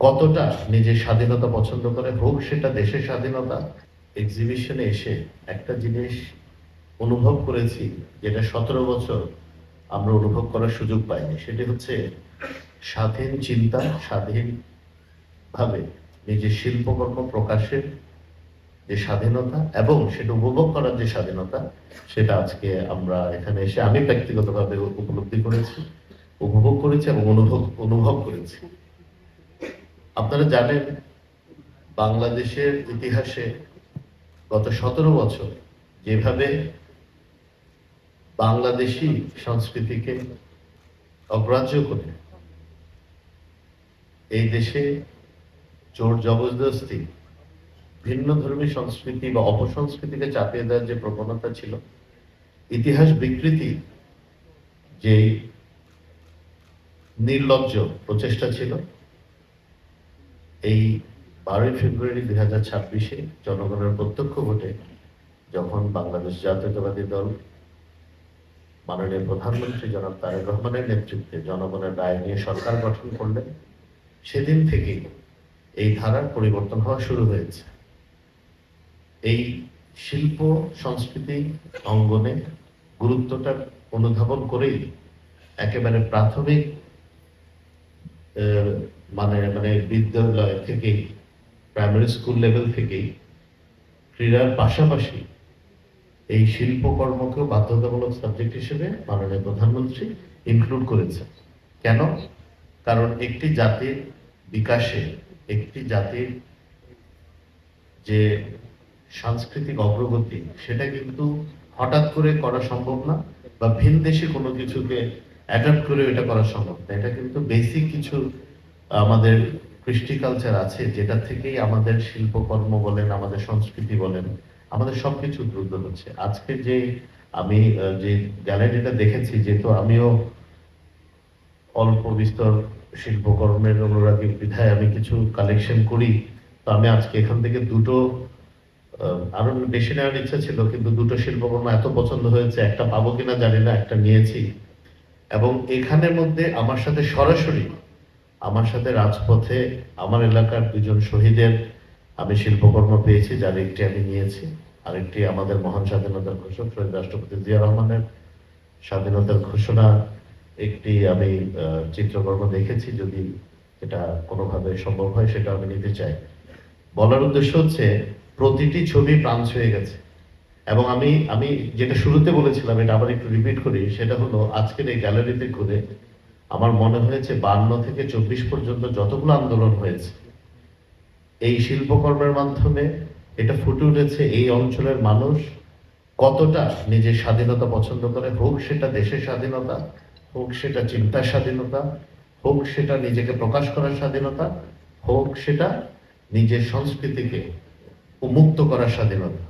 কতটা নিজের স্বাধীনতা পছন্দ করে, হোক সেটা দেশের স্বাধীনতা। এক্সিবিশনে এসে একটা জিনিস অনুভব করেছি, যেটা 17 বছর আমরা অনুভব করার সুযোগ পাইনি। সেটি হচ্ছে স্বাধীন চিন্তা, স্বাধীনভাবে নিজের শিল্পকর্ম প্রকাশের যে স্বাধীনতা এবং সেটা উপভোগ করার যে স্বাধীনতা, সেটা আজকে আমরা এখানে এসে আমি ব্যক্তিগতভাবে উপলব্ধি করেছি, উপভোগ করেছি এবং অনুভব করেছি। আপনারা জানেন, বাংলাদেশের ইতিহাসে গত 17 বছর যেভাবে বাংলাদেশি সংস্কৃতিকে অগ্রাহ্য করে এই দেশে জোর জবরদস্তি ভিন্ন ধর্মী সংস্কৃতি বা অপসংস্কৃতিকে চাপিয়ে দেওয়ার যে প্রবণতা ছিল, ইতিহাস বিকৃতি যে নির্লজ্জ প্রচেষ্টা ছিল, এই 12ই ফেব্রুয়ারি 2026-এ জনগণের প্রত্যক্ষ ভোটে যখন বাংলাদেশ জাতীয়তাবাদী দল মাননীয় প্রধানমন্ত্রী জনাব তারেক রহমানের নেতৃত্বে জনগণের রায় নিয়ে সরকার গঠন করলেন, সেদিন থেকেই এই ধারার পরিবর্তন হওয়া শুরু হয়েছে। এই শিল্প সংস্কৃতি অঙ্গনে গুরুত্বটা অনুধাবন করেই একেবারে প্রাথমিক মানে বিদ্যালয় থেকেই, প্রাইমারি স্কুল লেভেল থেকেই ক্রীড়ার পাশাপাশি এই শিল্পকর্মকেও বাধ্যতামূলক সাবজেক্ট হিসেবে মাননীয় প্রধানমন্ত্রী ইনক্লুড করেছেন। কেন? কারণ একটি জাতির বিকাশে, একটি জাতির যে সাংস্কৃতিক অগ্রগতি, সেটা কিন্তু হঠাৎ করে করা সম্ভব না, বা ভিনদেশি কোনো কিছুকে অ্যাডাপ্ট করে এটা করা সম্ভব না। এটা কিন্তু বেসিক কিছু আমাদের কৃষ্টি কালচার আছে, যেটা থেকেই আমাদের শিল্পকর্ম বলেন, আমাদের সংস্কৃতি বলেন, আমাদের সবকিছু দ্রুত হচ্ছে। আজকে যে আমি যে গ্যালারিটা দেখেছি, যেহেতু আমিও অল্প বিস্তর শিল্পকর্মের অনুরাগী বিধায় আমি কিছু কালেকশন করি, তো আমি আজকে এখান থেকে দুটো, আরো বেশি নেওয়ার ইচ্ছা ছিল, কিন্তু দুটো শিল্পকর্ম এত পছন্দ হয়েছে, একটা পাবো কিনা জানি না, একটা নিয়েছি। এবং এখানের মধ্যে আমার সাথে সরাসরি আমার সাথে রাজপথে আমার এলাকার দুজন শহীদের আমি শিল্পকর্ম পেয়েছি, যার একটি আমি নিয়েছি, আরেকটি আমাদের মহান স্বাধীনতার ঘোষক শহীদ রাষ্ট্রপতি জিয়া রহমানের স্বাধীনতার ঘোষণা একটি আমি চিত্রকর্ম দেখেছি। যদি এটা কোনোভাবে সম্ভব হয় সেটা আমি নিতে চাই। বলার উদ্দেশ্য হচ্ছে প্রতিটি ছবি প্রাণ ছুঁয়ে গেছে। এবং আমি যেটা শুরুতে বলেছিলাম, এটা আবার একটু রিপিট করি, সেটা হলো আজকের এই গ্যালারিতে ঘুরে আমার মনে হয়েছে 52 থেকে 24 পর্যন্ত যতগুলো আন্দোলন হয়েছে, এই শিল্পকর্মের মাধ্যমে এটা ফুটে উঠেছে এই অঞ্চলের মানুষ কতটা নিজের স্বাধীনতা পছন্দ করে, হোক সেটা দেশের স্বাধীনতা, হোক সেটা চিন্তার স্বাধীনতা, হোক সেটা নিজেকে প্রকাশ করার স্বাধীনতা, হোক সেটা নিজের সংস্কৃতিকে উন্মুক্ত করার স্বাধীনতা।